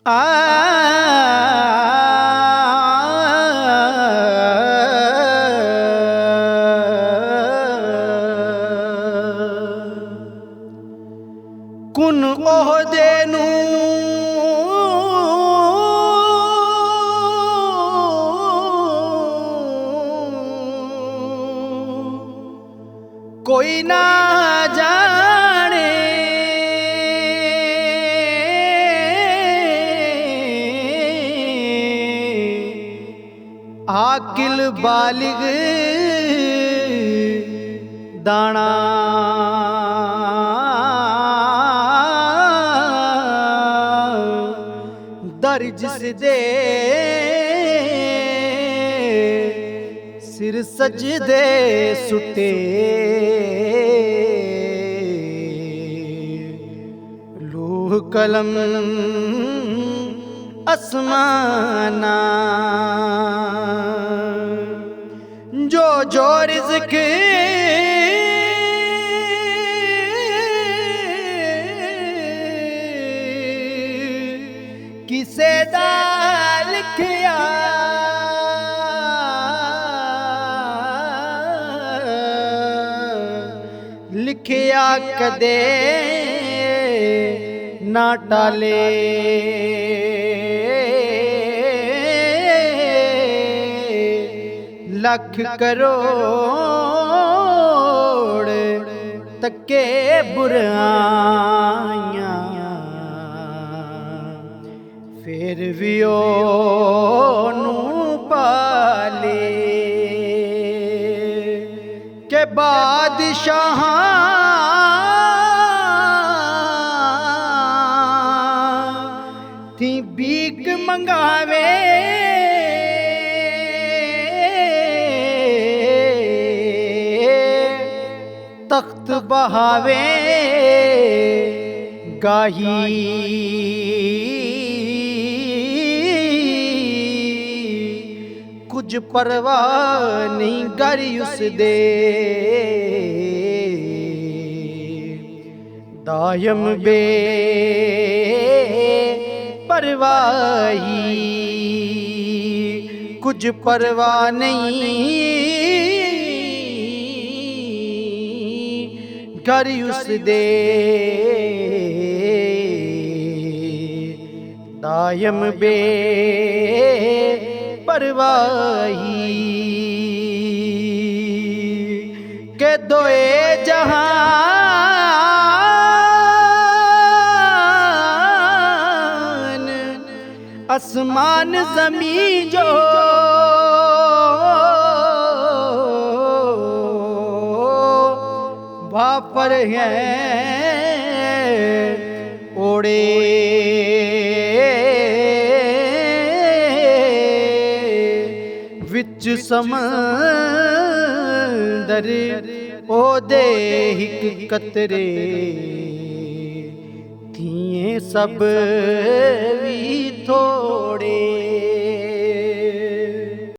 कुन ओहदे नूं कोई ना जाने, आकिल बालिग दाना दर्ज सिदे सिर सजदे सुटे लूह कलम आसमाना जो जो रिज़्क़ किसे दा लिखिया लिखिया कदे ना टाले लख करोड़ तके बुराइयां फिर भी ओनू पाले के बादशाह थी भीख मंगावे तख्त बहावे गाही कुछ परवाह नहीं करी उस दे दायम बे परवाही कुछ परवाह नहीं करी उस दे दायम बे परवाही के दोए जहान आसमान ज़मीं जो वापर हैं ओड़े विच समंदर ओदे हिक कतरे थिए सब भी थोड़े।